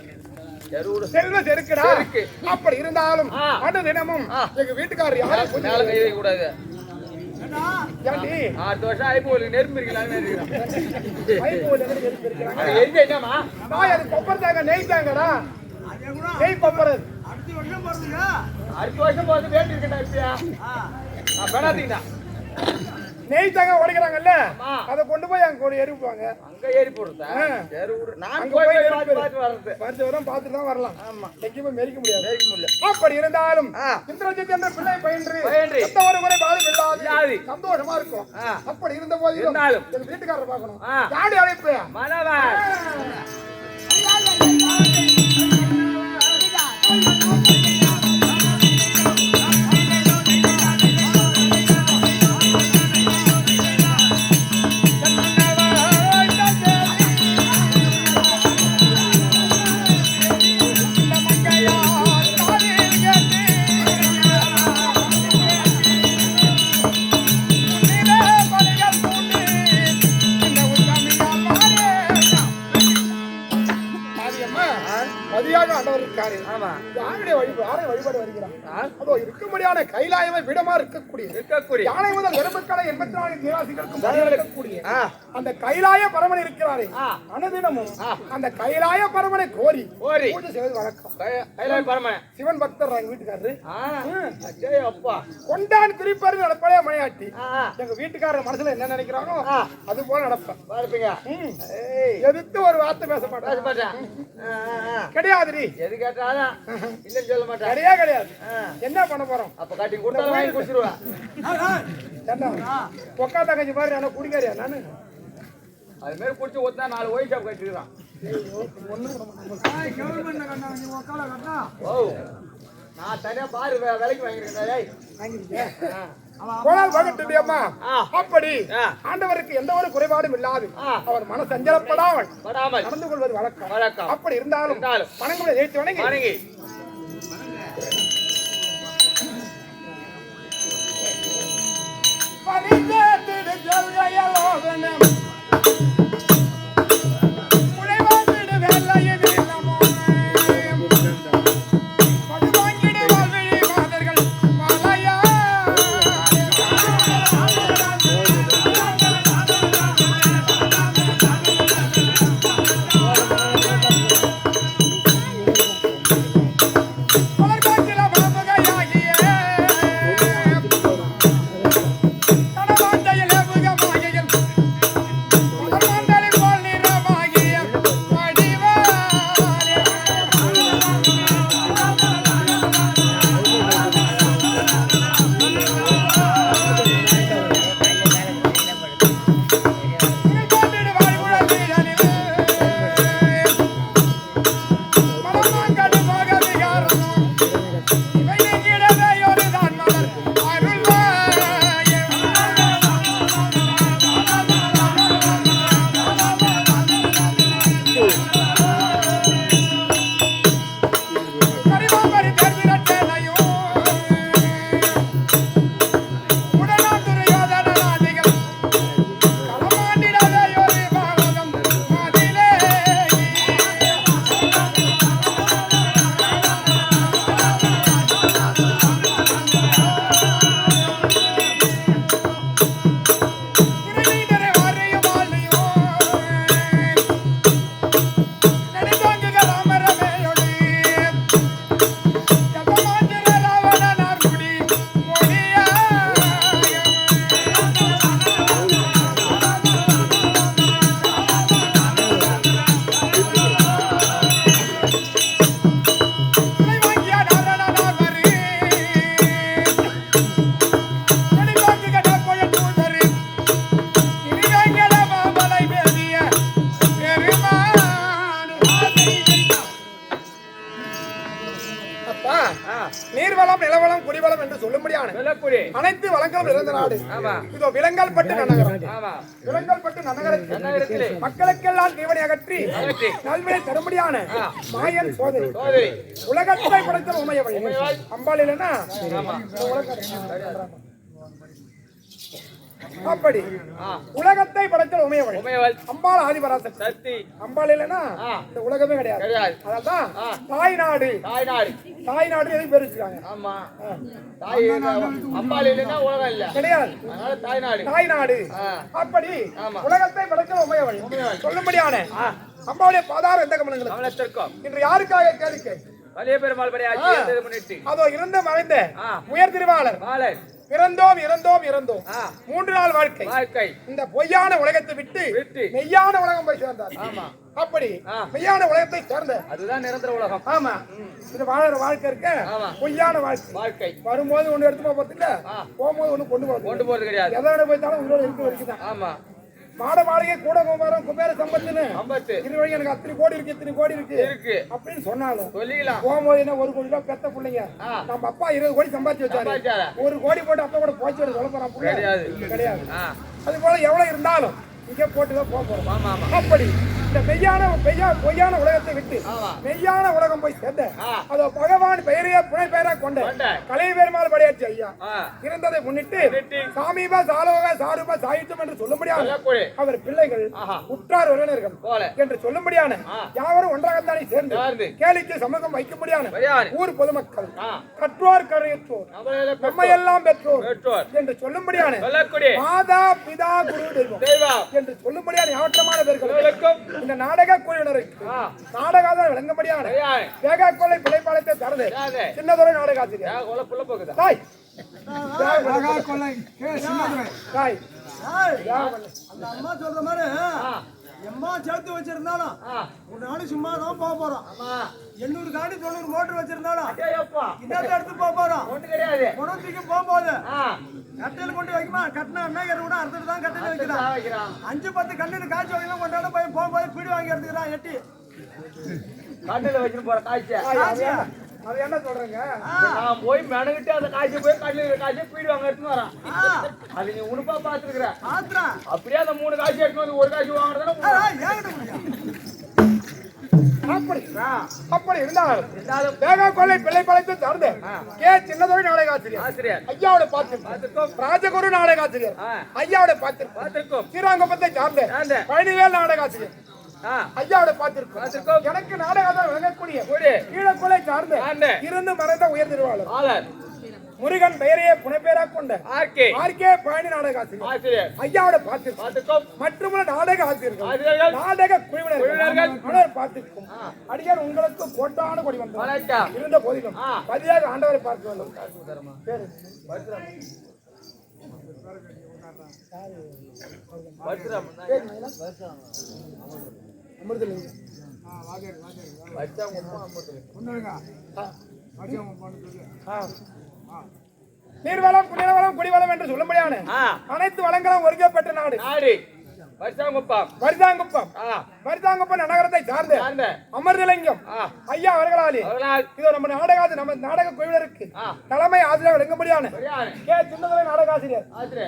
Speaker 2: செருவுடு.
Speaker 1: செல்வ செருக்குடா.
Speaker 2: செருக்கு.
Speaker 1: அப்படி இருந்தாலும்
Speaker 2: ஆ.
Speaker 1: அன்று தினமும்
Speaker 2: ஆ.
Speaker 1: எங்க வீட்டுக்காரர் யாரும்
Speaker 2: மேல
Speaker 1: கொஞ்சம்
Speaker 2: கை வைக்க கூடாது.
Speaker 4: ஏண்டா?
Speaker 1: ஏண்டி?
Speaker 2: 8 வருஷம் ஐபோலுக்கு நெருப்பு இருக்கலாம்னு நினைக்கிறேன்.
Speaker 1: ஐபோல எங்க இருக்கிறாங்க?
Speaker 2: அது எரிஞ்ச என்னமா?
Speaker 1: தாய் அது கொப்பர் தாங்க நெய் தாங்கடா.
Speaker 4: அதே கூட
Speaker 1: நெய் கொப்பர் அது.
Speaker 4: அடுத்த வருஷம் பிறந்தீங்க.
Speaker 2: அடுத்த வருஷம் பார்த்து வேண்டி இருக்கட்டா இப்பயா?
Speaker 4: ஆ.
Speaker 2: நான் பெணாத்தீங்கண்ணா.
Speaker 1: நெய் தாங்க உடைக்கிறாங்கல்ல,
Speaker 2: ஆமா.
Speaker 1: அதை கொண்டு போய் அங்க கொண்டு எரிப்புவாங்க.
Speaker 2: அங்க ஏறி போடுறதா?
Speaker 1: ஆ.
Speaker 2: செருவுடு. நான்
Speaker 1: அங்க
Speaker 2: போய்
Speaker 1: போய்
Speaker 2: பார்த்து பார்த்து வர்றது.
Speaker 1: வருஷ வரும் பார்த்துட்டு தான் வரலாம்.
Speaker 2: ஆமா.
Speaker 1: எங்கேயுமே மெரிக்க முடியாது.
Speaker 2: ஏறிக்க முடியல.
Speaker 1: அப்படி இருந்தாலும்
Speaker 2: ஆ.
Speaker 1: இந்திரஜித் என்ற பிள்ளை பயின்று
Speaker 2: பயின்று.
Speaker 1: எந்த ஒரு குறைபாடும் இல்லாது
Speaker 2: இல்லாது.
Speaker 1: சந்தோஷமா இருக்கும்.
Speaker 2: ஆ.
Speaker 1: அப்படி இருந்த போதிலும்
Speaker 2: இருந்தாலும்.
Speaker 1: எங்க வீட்டுக்காரர் பார்க்கணும்.
Speaker 2: ஆ.
Speaker 1: யாடி அழைப்பு?
Speaker 2: மனவன்.
Speaker 1: மாரியம்மா, வழியாக ஆண்டவர் இருக்காரு.
Speaker 2: ஆமா.
Speaker 1: யாருடைய யாரை வழிபாடு வருகிறார்? அதோ இருக்கும்படியான கைலாயமே விடமா இருக்கக்கூடிய யானை முதல் எறும்புக்கான 84 ஜீவராசிகளுக்கும் இருக்கக்கூடிய அந்த கைலாய பரமன் இருக்கிறாரே, அனுதினமும் அந்த கைலாய பரமனை கோரி பூஜை செய்வது வழக்கம்.
Speaker 2: கைலாய பரமன்
Speaker 1: சிவன் பக்தர் எங்க வீட்டுக்காரரு
Speaker 2: அப்பா
Speaker 1: கொண்டான் குறிப்பாரு நடப்பதே மனையாட்டி. எங்க வீட்டுக்காரர் மனசுல என்ன நினைக்கிறானோ அது போல நடப்பேன். எதிர்த்து ஒரு வார்த்தை பேச மாட்டேன். கிடையாது.
Speaker 2: எது கேட்டாலும் இல்லன்னு சொல்ல மாட்டேன்.
Speaker 1: கிடையாது. என்ன பண்ண போறோம்?
Speaker 2: அப்ப காட்டி கொடுத்தாலும் வாங்கி குடிச்சிருவேன்.
Speaker 1: பொக்கா தங்கச்சி மாதிரி நான் குடிக்காரியா நானு?
Speaker 2: அது மாதிரி குடிச்சு ஊத்தினா 4 ஒயின் ஷாப் கட்டிருக்கான். ஓ நான் தனியா பாரு விலைக்கு வாங்கிருக்கேன்.
Speaker 1: அப்படி ஆண்டவருக்கு எந்த ஒரு குறைபாடும் இல்லாது அவர் மன சஞ்சலப்படாமல் நடந்து கொள்வது வழக்கம். அப்படி இருந்தாலும் பணங்களை ஏற்றி வணங்கி நீர்வளம் நிலவளம் குடிவளம் என்று சொல்லும்படியான அனைத்து வளங்களும் நிறைந்த நாடு இதோ விலங்கல்பட்டு நன்னகரம். விலங்கல்பட்டு நன்னகரத்தில் மக்களுக்கெல்லாம் தீவனை அகற்றி நல்வினை தரும்படியான மாயன் சோதரி உலகத்தை படைத்த உமையவள் அம்பாள் இல்லைன்னா அப்படி உலகத்தை படைத்த உமையவள் அம்பாள் ஆதிபராசக்தி. அம்பாள் இல்லைன்னா இந்த உலகமே கிடையாது. அதான் தாய்நாடு. தாய்நாடு எதுக்கு பேர் வச்சிருக்காங்க?
Speaker 2: ஆமா அம்பாள் இல்லைன்னா உலகம் இல்ல
Speaker 1: கிடையாது. தாய்நாடு. அப்படி உலகத்தை படைத்த உமையவள் சொல்லும்படியான அம்பாவுடைய பாதார எந்த கமலங்களும் இன்று யாருக்காக கேளுக்கு
Speaker 2: வலிய பெருமாள் படையாட்சி முன்னிட்டு
Speaker 1: அதோ இருந்த மறைந்த உயர் திருவாளர் பிறந்தோம் இறந்தோம் 3 நாள் வாழ்க்கை இந்த பொய்யான உலகத்தை விட்டு மெய்யான உலகம் போய் சேர்ந்தார். அப்படி மெய்யான உலகத்தை சேர்ந்த
Speaker 2: அதுதான் நிரந்தர உலகம்.
Speaker 1: ஆமா இது வாழற வாழ்க்கை இருக்க பொய்யான வாழ்க்கை வரும்போது ஒண்ணு எடுத்து போறது இல்ல, போகும்போது ஒண்ணு கொண்டு போறது கிடையாது. எதோட போய்த்தாலும் உங்களோட இருக்க வரைக்கும். ஆமா மாட மாளிகை கூட குமாரம் குபேர சம்பத்துன்னு இது எனக்கு அத்தனை கோடி இருக்கு அப்படின்னு சொன்னாலும் போகும்போது என்ன 1 கோடி ரூபாய் பெத்த பிள்ளைங்க நம்ம அப்பா 20 கோடி சம்பாதிச்சு வச்சாரு. 1 கோடி போட்டு அப்பா கூட போச்சு சொல்ல போறான் கிடையாது. அது போல எவ்வளவு இருந்தாலும் இங்கே போட்டுதான் போக போறோம். அப்படி இந்த பொய்யான உலகத்தை விட்டு மெய்யான உலகம் போய் சேர்ந்த அதோ பகவான் பெயரையே புனை பெயரா கொண்ட கலை பெருமாள் படையாட்சி ஐயா ஐயா இறந்ததை முன்னிட்டு சாமீப சாலோக சாரூப சாயுத்தம் என்று சொல்லும்படியான அவர் பிள்ளைகள் உற்றார் உறவினர்கள் என்று சொல்லும்படியான யாவரும் ஒன்றாகத்தானே சேர்ந்து கேளிக்கை சமூகம் வைக்கும்படியான ஊர் பொதுமக்கள் கற்றோர் கரையற்றோர் நம்மையெல்லாம் பெற்றோர் என்று சொல்லும்படியான மாதா பிதா குரு தெய்வம் என்று சொல்லும்படியான யாவற்றமான பேர்களுக்கும் இந்த நாடக குழுவினருக்கு நாடகாத விளங்கும்படியான வேக கொலை பிழைப்பாளத்தை தரது சின்னதொரு நாடக ஆசிரியர்
Speaker 4: அந்த அம்மா சொல்ற மாதிரி எம்மா சேர்த்து வச்சிருந்தாலும் ஒரு நாடு சும்மா தான் போக போறோம் 800 காடி 90 மோட்டர் வச்சிருந்தாலும் இன்னத்தை எடுத்து போக போறோம் குணத்துக்கு போகும்போது கட்டையில கொண்டு வைக்குமா கட்டினா அண்ணாயிரம் கூட அறுத்துட்டு தான் கட்டையில வைக்கிறான் 5-10 கண்ணில் காய்ச்சி வைக்கலாம் கொண்டாட போய் போகும்போது பீடி வாங்கி எடுத்துக்கிறான் எட்டி
Speaker 2: கண்ணில் வச்சுட்டு போற காய்ச்ச
Speaker 1: அது என்ன சொல்றேங்க
Speaker 2: நான் போய் மெனகிட்டு அந்த காய்ச்சி போய் கண்ணில் காய்ச்சி பீடி வாங்க எடுத்துன்னு வரான் அது நீ உனுப்பா பாத்துருக்குற அப்படியே அந்த 3 காய்ச்சி எடுத்து வந்து ஒரு காய்ச்சி வாங்குறதுன்னா
Speaker 1: அப்படி இருந்தாலும் வேக கொள்ளை பிள்ளை பழைத்து சார்ந்த சின்னதொரு நாடக ஆசிரியர் ஐயாவோட பார்த்திருக்கோம் ராஜகுரு நாடக ஆசிரியர் ஐயாவோட பார்த்திருக்கோம் ஸ்ரீரங்கபத்தை சார்ந்த பழனிவேல் நாடக ஆசிரியர் ஐயாவோட பார்த்திருக்கோம் எனக்கு நாடகம் விளங்கக்கூடிய கீழக்கொலை சார்ந்த இருந்து மறைந்த உயர் திருவாளர் முருகன் பெயரையே புனைப்பேரா கொண்ட ஆர்கே பழனி நாடக ஆசிரியர் ஐயாவோட பார்த்திருக்கோம் மற்றும் நாடக ஆசிரியர்கள் நாடக குழுவினர்கள் பார்த்திருக்கும் அடியார் உங்களுக்கு கோட்டான கொடி வந்தார் இருந்த போதிலும் பதியாக ஆண்டவரை பார்க்க வேண்டும் நீர்வளம் குடிநீர்வளம் குடிவளம் என்று சொல்லும்படியான அனைத்து வளங்களும் ஒருங்கப்பட்ட நாடு வரிதாங்குப்பம் நகரத்தை சார்ந்த அமர்தலிங்கம் ஐயா அவர்களாலே இது நம்ம நாடக குழுவினருக்கு தலைமை ஆசிரியர் வழங்கும்படியான சின்னதுரை நாடக ஆசிரியர்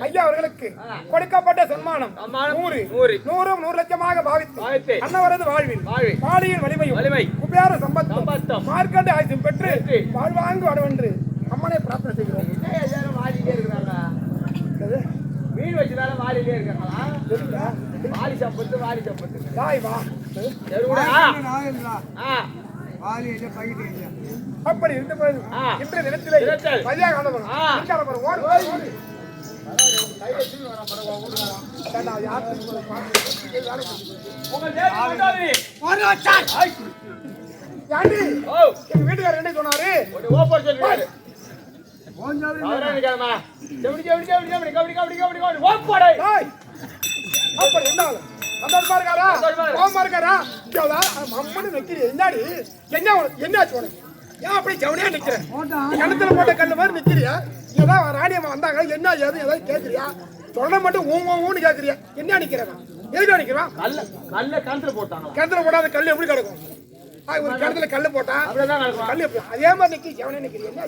Speaker 1: ஐயா அவர்களுக்கு கொடுக்கப்பட்ட சன்மானம் 100 லட்சமாக பாவித்து அன்னவரது வாழ்வில் பாலியின் வலிமை குபேர சம்பத்தம் மார்க்கெட் ஆயுதம் பெற்று வாழ்வாங்கு வடவென்று அம்மனை பிரார்த்தனை செய்கிறோம்.
Speaker 2: மீன் வச்சுதால வாரிலே இருக்காங்களா வாரி சம்பத்து
Speaker 1: அப்படி இருந்த போது இன்றைய தினத்திலே மதியாக வீட்டுக்காரர் என்ன சொன்னாரு கிணத்துல போட்ட கல்லு மாதிரி நிக்கிறியா? ஏதாவது ராணியம்மா வந்தாங்க என்ன ஏதாவது கேக்குறியா? சொல்ல மட்டும் ஊன்னு கேக்குறியா? என்ன நிக்கிறேன்? எதுக்கு நிக்கிறான்? கிணத்துல போட்டாத கல்லு எப்படி கிடக்கும்? ஒரு கிணத்துல கல்லு போட்டா கல்லு அதே மாதிரி நிக்கி எவனே நிக்கிறீங்க?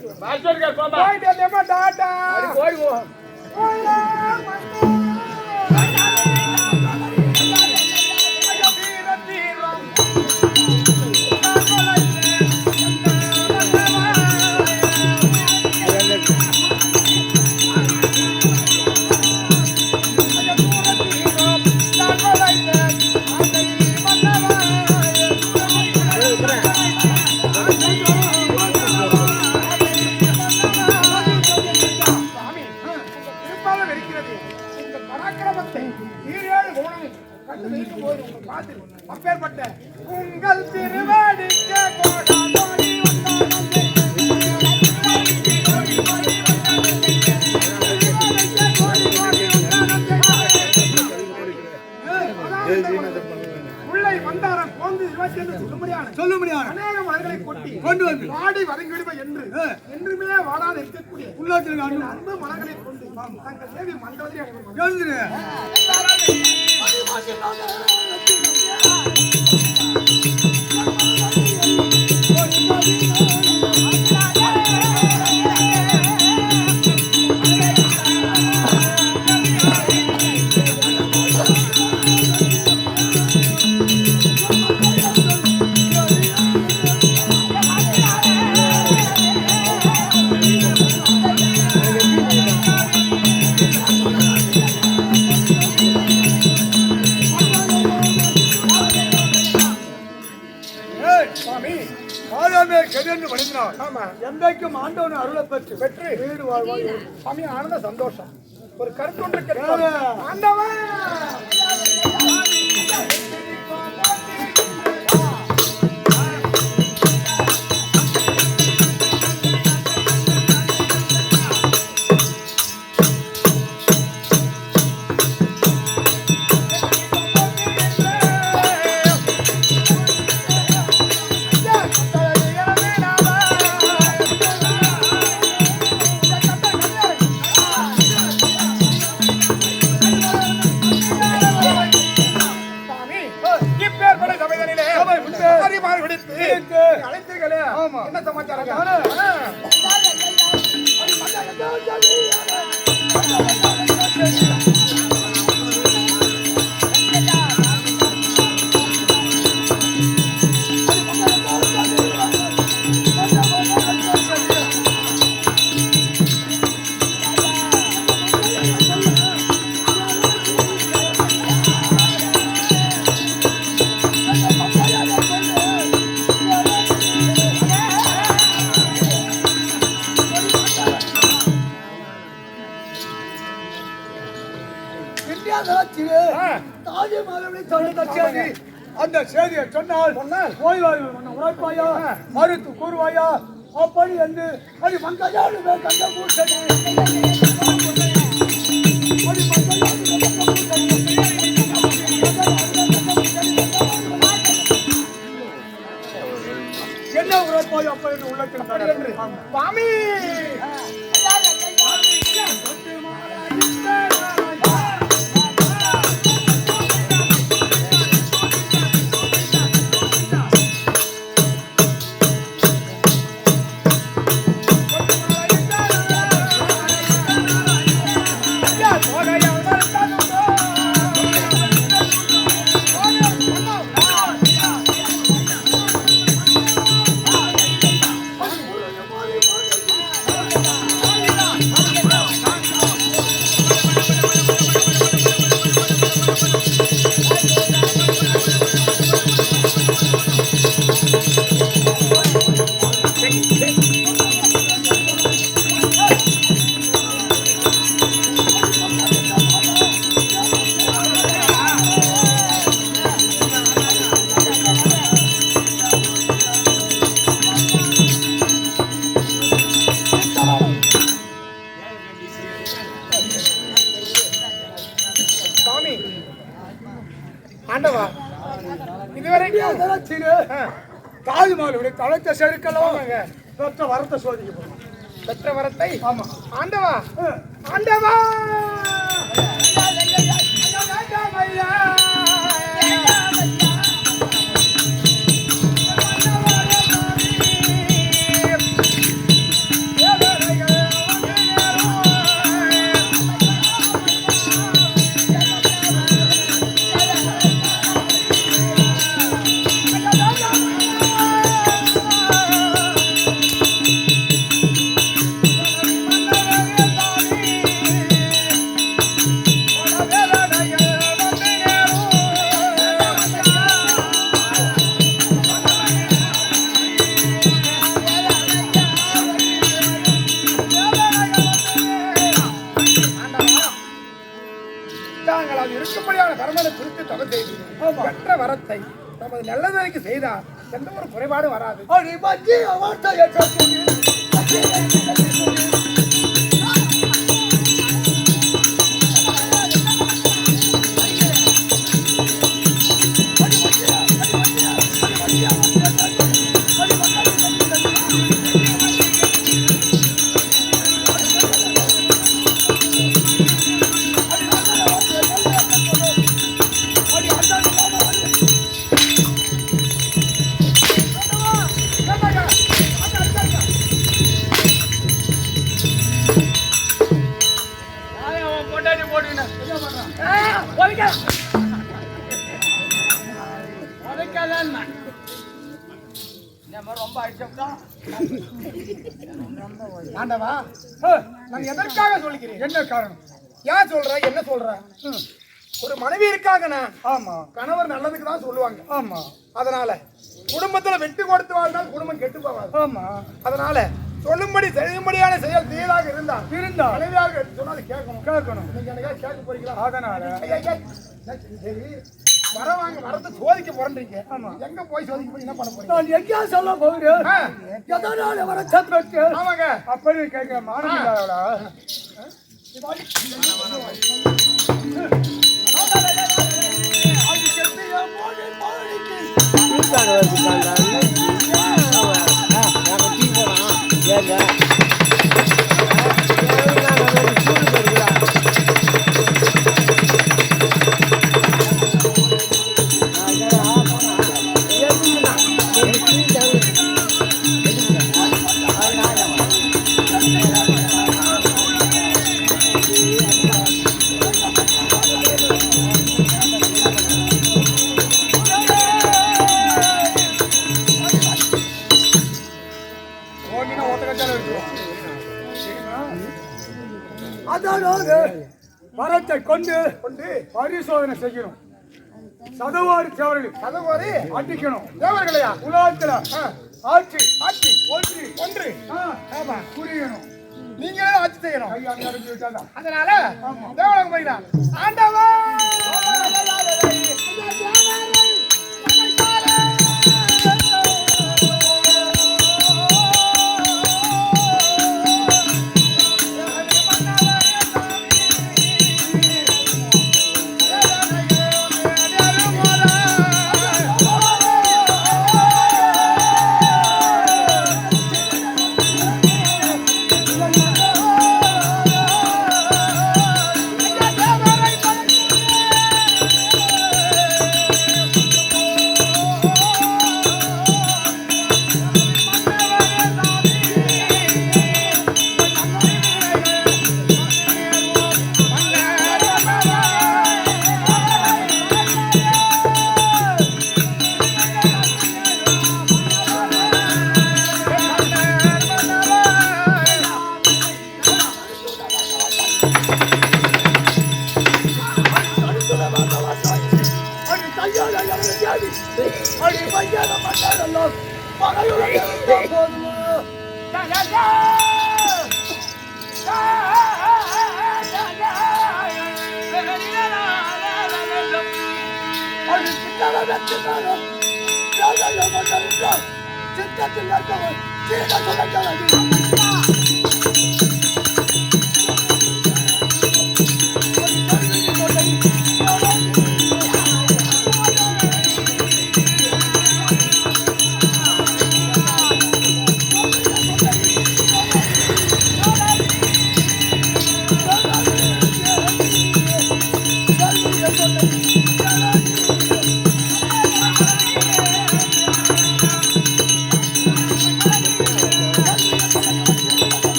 Speaker 1: அப்பேற்பட்ட உங்கள் திருவாடிக்க கோடாமணி முல்லை மந்தாரம் போந்து சொல்லும்படியான அநேக மலர்களை கொண்டு வந்து வாடி வதங்கிடுமை என்று என்றுமே வாடாது இருக்கக்கூடிய உள்ளத்தில் அன்பு மலர்களை கொண்டு தங்கள் தேவி மண்டலத்தில்
Speaker 4: கெடுன்னு வணங்கினார்.
Speaker 1: ஆமா
Speaker 4: எந்தைக்கும் ஆண்டவன் அருளை பெற்று
Speaker 1: பெற்று
Speaker 4: வீடு வாழ்வாய்
Speaker 1: சாமி ஆனந்த சந்தோஷம். ஒரு கருத்தொன்று கேட்கிறேன். ஆண்டவன் அழைத்தீர்களே, என்ன சமாச்சாரம்?
Speaker 4: அந்த செய்தியை சொன்னால் உழைப்பாயா மறுத்து கூறுவாயா அப்படி என்று அது மங்கையாடுவே கண்ட பூசணி என்ன உழைப்பாயா அப்ப என்று உள்ளத்தில்
Speaker 1: சுவாமி ஆண்டவா இதுவரைக்கும்
Speaker 4: தாய்மார்களுடைய தலைத்த செருக்கலாம் பெற்ற வரத்தை சோதிக்க
Speaker 1: பெற்ற வரத்தை
Speaker 4: ஆமா
Speaker 1: ஆண்டவா ஆண்டவா இருக்கும்படியான கர்மனை குறித்து தொகை செய்து பெற்ற வரத்தை நமது நல்லதற்கு செய்தால் எந்த ஒரு குறைபாடும் வராது. ஆண்டவா நான் எதற்காக சொல்கிறேன்?
Speaker 4: என்ன காரணம்?
Speaker 1: ஏன் சொல்ற? என்ன சொல்ற? ஒரு மனைவி இருக்காங்கண்ணா.
Speaker 4: ஆமா
Speaker 1: கணவர் நல்லதுக்கு தான் சொல்லுவாங்க.
Speaker 4: ஆமா
Speaker 1: அதனால குடும்பத்துல வெட்டி கொடுத்து வாழ்ந்தால் குடும்பம் கெட்டு போவாது.
Speaker 4: ஆமா.
Speaker 1: அதனால சொல்லும்படி செய்யும்படியான செயல் தீராக இருந்தா மனைவியாக சொன்னாது கேட்கணும். நீங்க என்னைக்கா கேட்க போறீங்களா? அதனால சரி வரவாங்க வரத்தை சோதிக்க போறீங்க. ஆமா, எங்க போய் சோதிக்க போய் என்ன பண்ண போறீங்க?
Speaker 4: நான் எங்கேயா சொல்ல போகிறேன்? எதனால வர சத்ரத்து?
Speaker 1: ஆமாங்க,
Speaker 4: அப்படி கேட்கிற மானம் இல்லாதவளா? அதாவது மரத்தை கொண்டு பரிசோதனை செய்யணும். சதவாரி சதவாரி அடிக்கணும். தேவர்களையா உலகத்துல ஆட்சி ஆட்சி ஒன்று ஆமா புரியணும். நீங்களே ஆட்சி செய்யணும். அதனால தேவலோகம் போயிடலாம். ஆண்டவா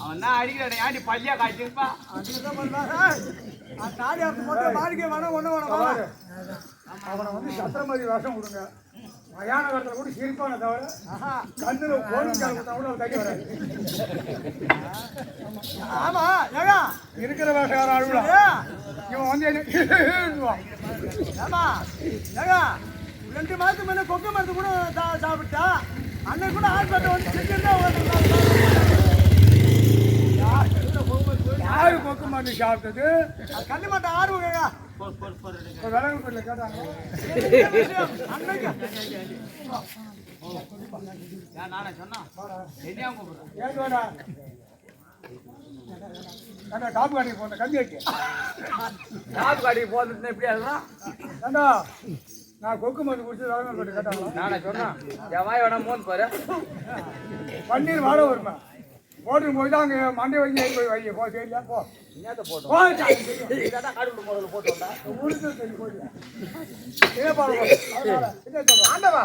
Speaker 2: அவன் தான் அடிக்கிறான். ஏன்டி பள்ளியா காய்ச்சிருப்பா?
Speaker 4: அவனை வந்து சத்திரமதி வேஷம் கொடுங்க. மயான காலத்துல கூட சிரிப்பான தவிர கண்ணுல கோவில் கூட கைக்கு வராது. ஆமா இருக்கிற வேஷம் அழுவா. இவன் வந்து ஆமா 2 மாசத்துக்கு முன்ன கொக்கு மருந்து கூட சாப்பிட்டா அன்னைக்கு கூட ஹாஸ்பிட்டல் வந்து செஞ்சிருந்தா யாரு கொக்கு மருந்து சாப்பிட்டது? கண்ணு மாட்ட ஆர்வங்க விலங்கு வீட்டில் கேட்டாங்க.
Speaker 2: நானே சொன்னா
Speaker 4: காப்பு காட்டிக்கு போன கஞ்சி வைக்க
Speaker 2: காப்பு காட்டிக்கு போனதுன்னு எப்படி அதுதான்
Speaker 4: ஏண்டா நான் கொக்கு மருந்து குடிச்சு விலங்கு வீட்டு கேட்டாங்க.
Speaker 2: நானே சொன்னா என் வாய் வேணா மோந்து பாரு.
Speaker 4: பன்னீர் வாழ வருமா?
Speaker 1: போட்டு போய் தான் அங்கே மண்டை வச்சு போய் வை போ சரியா போ
Speaker 2: என்னத்த போட்டோம்
Speaker 1: போ சாமி, தெரியும்.
Speaker 2: இதான் காடு முதல்ல போட்டு வந்தா
Speaker 1: ஊருக்கு சரி போயிடு. என்ன பாருங்க அதனால என்ன சொல்றேன் ஆண்டவா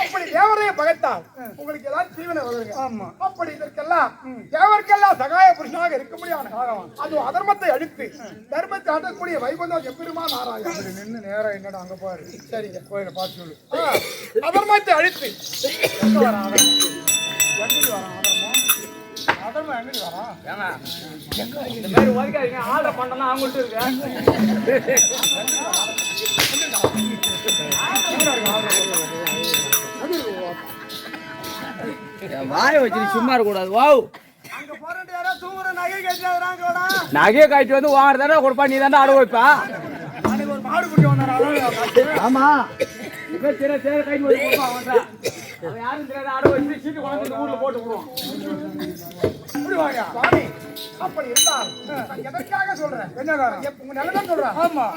Speaker 1: அப்படி தேவரையை பகைத்தால் உங்களுக்கு ஏதாவது தீவனை வருங்க ஆமா அப்படி இதற்கெல்லாம் தேவர்க்கெல்லாம் சகாய புருஷனாக இருக்க முடியாது அது அதர்மத்தை அழித்து தர்மத்தை ஆட்டக்கூடிய வைகுந்தம் எப்பெருமா நாராயணன் அப்படி நின்று நேரம் என்னடா அங்க பாரு சரிங்க கோயிலை பார்த்து சொல்லு அதர்மத்தை அழித்து எங்க வரான் எங்கிட்டு வரான் அதர்மம் எங்கிட்டு வரான்
Speaker 2: ஏங்க இந்த மாதிரி ஒதுக்காதீங்க ஆர்டர் பண்ணலாம் அவங்கள்ட்ட இருக்கு வாய வச்சு சும்மா இருக்கக்கூடாது வாவ்
Speaker 4: அங்க போறேன் யாரோ தூங்குற நகை கேட்கிறாங்கடா.
Speaker 2: நகையை காய்ச்சி வந்து வாங்குற தானே கொடுப்பா நீ தானே அடவு வைப்பா
Speaker 1: அன்னைக்கு ஒரு மாடு குட்டி வந்தாரு
Speaker 2: ஆமா இங்க சில சேர கை போய் கொடுப்பா அவன்டா அவன் யாரும் தெரியாத அடவு வச்சு சீட்டு கொண்டு வந்து ஊர்ல போட்டு விடுவோம்
Speaker 1: இப்படி வாங்க சுவாமி அப்படி இருந்தால் நான் எதற்காக சொல்றேன் என்ன காரணம் உங்க நிலைமை சொல்றேன் ஆமா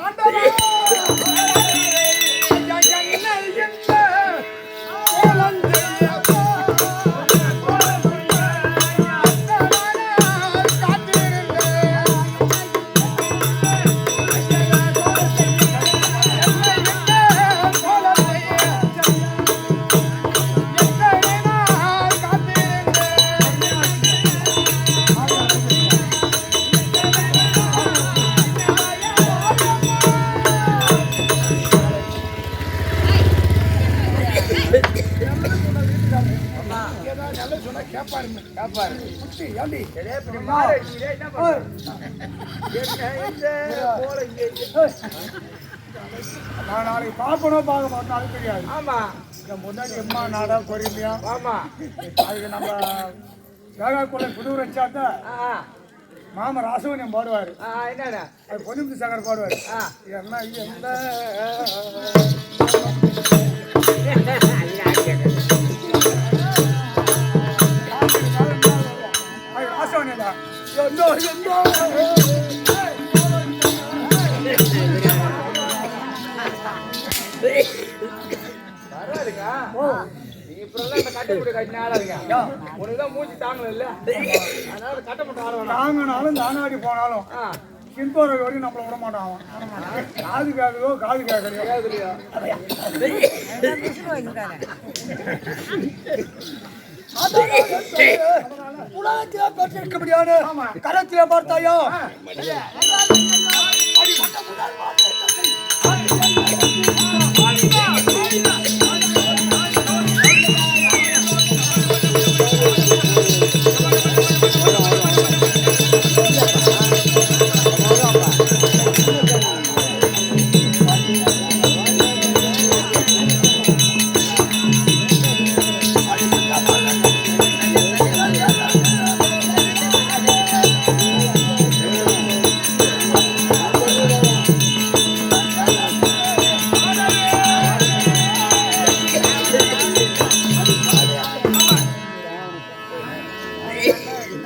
Speaker 1: நான் நாளைக்கு பார்க்கணும் பார்க்க மாட்டாலும் தெரியாது
Speaker 2: ஆமா
Speaker 1: இந்த முன்னாடி எம்மா நாடா பொறுமையா
Speaker 2: ஆமா
Speaker 1: அதுக்கு நம்ம வேகாக்குள்ள புது வச்சாத்த மாமா ராசவனியம் பாடுவாரு
Speaker 2: என்னடா
Speaker 1: அது பொதுமதி சங்கர் பாடுவாரு என்ன இது எந்த அது ராசவனியம் தான் எந்தோ எந்தோ
Speaker 2: பரவாயில்லைங்க நீங்க இப்பெல்லாம் இந்த கட்டப்படி கட்டின ஆடாதுங்க உனக்குதான் மூச்சு தாங்கல இல்ல அதனால கட்டப்பட்டு ஆட வேணாம்
Speaker 1: தாங்கினாலும் தானாடி போனாலும் பின்போற வரையும் நம்மள விட மாட்டான் அவன். காது கேட்குதோ காது கேட்கலையோ உலகத்திலே பெற்றிருக்க முடியாது கரத்திலே பார்த்தாயோ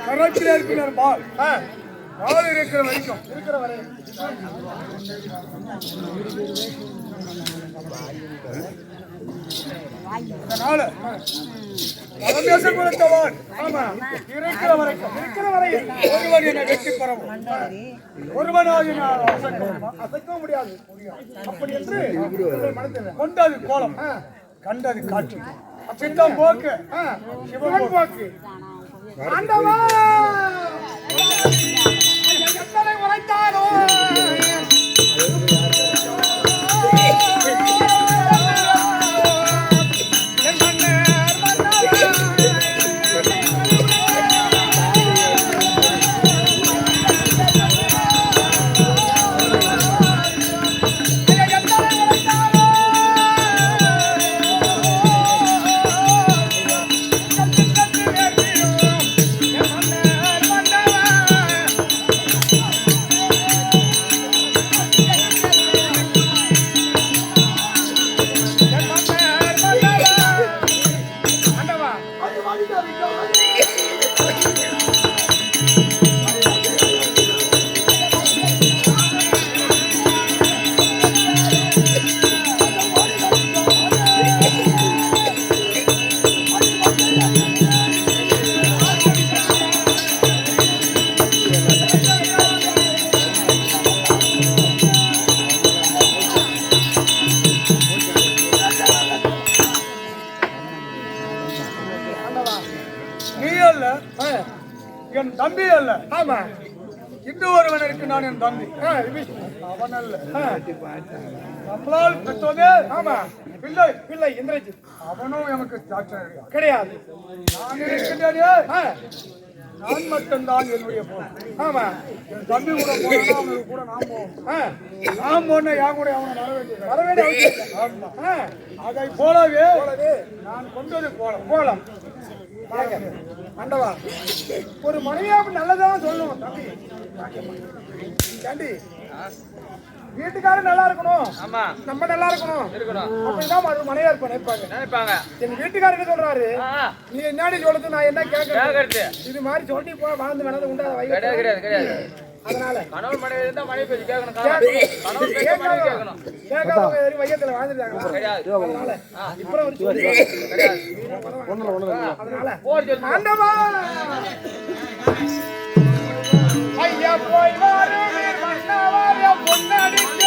Speaker 1: கரத்திலே இருக்கிற பால் பால் இருக்கிற வரைக்கும் இருக்கிற வரை அதனால பரமேச குலத்தவன் இருக்கிற வரைக்கும் இருக்கிற வரையில் ஒருவன் என்னை வெற்றி பெறவும் ஒருவனாக நான் அசைக்க முடியாது அப்படி என்று மனதில் கொண்டது கோலம் கண்டது காட்சி சித்தம் போக்கு சிவன் போக்கு ஆண்டவா எத்தனை உரைத்தாரோ
Speaker 4: நீ அல்ல, என் தம்பி அல்ல.
Speaker 1: ஆமா.
Speaker 4: இன்னும் ஒருவன் இருக்கு, நான் என் தம்பி. அவன் அல்ல. நம்மளால் பெற்றோமே.
Speaker 1: ஆமா.
Speaker 4: பிள்ளை
Speaker 1: பிள்ளை இந்திரஜித்.
Speaker 4: அவனும் எனக்கு சாட்சியாக
Speaker 1: கிடையாது.
Speaker 4: நான் இருக்கின்றேனே, நான் மட்டும்தான் என்னுடைய போன்.
Speaker 1: ஆமா.
Speaker 4: என் தம்பி கூட போனா அவனுக்கு கூட நான் போவோம். நான் போன என் கூட அவனை வர வேண்டிய அவசியம் இல்லை. ஆமா. அதை போலவே நான் கொண்டது
Speaker 1: போலாம். ஆண்டவா, ஒரு மனைவியா நல்லதான் சொல்லணும் தம்பி. ஏண்டி, வீட்டுக்காரர் நல்லா இருக்கணும்,
Speaker 2: ஆமா,
Speaker 1: நம்ம நல்லா இருக்கணும், அப்படிதான் ஒரு மனைவியா இருப்ப
Speaker 2: நினைப்பாங்க.
Speaker 1: எங்க வீட்டுக்காரர் சொல்றாரு, நீ என்னடி சொல்றது, நான் என்ன கேட்கறது, இது மாதிரி சொல்லி போ, வாழ்ந்து வேணாலும் உண்டாத வை.
Speaker 2: கிடையாது.
Speaker 1: அதனால
Speaker 2: கணவன் மனைவி இருந்தா மனைவி பேசி கேட்கணும். கணவன் பேசி மனைவி கேட்கணும்.
Speaker 1: கேட்காதவங்க வையத்துல வாழ்ந்துட்டாங்களா? அதனால இப்ப ஒரு சொல்லி அதனால ஆண்டவா, ஐயா போய் வாருவீர் மன்னவார் பொன்னடிக்க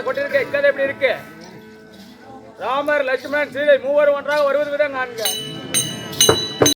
Speaker 2: கொண்டிருக்க இக்கதை எப்படி இருக்கு? ராமர், லட்சுமணன், சீதை மூவர் ஒன்றாக வருவது விதம் காண்க.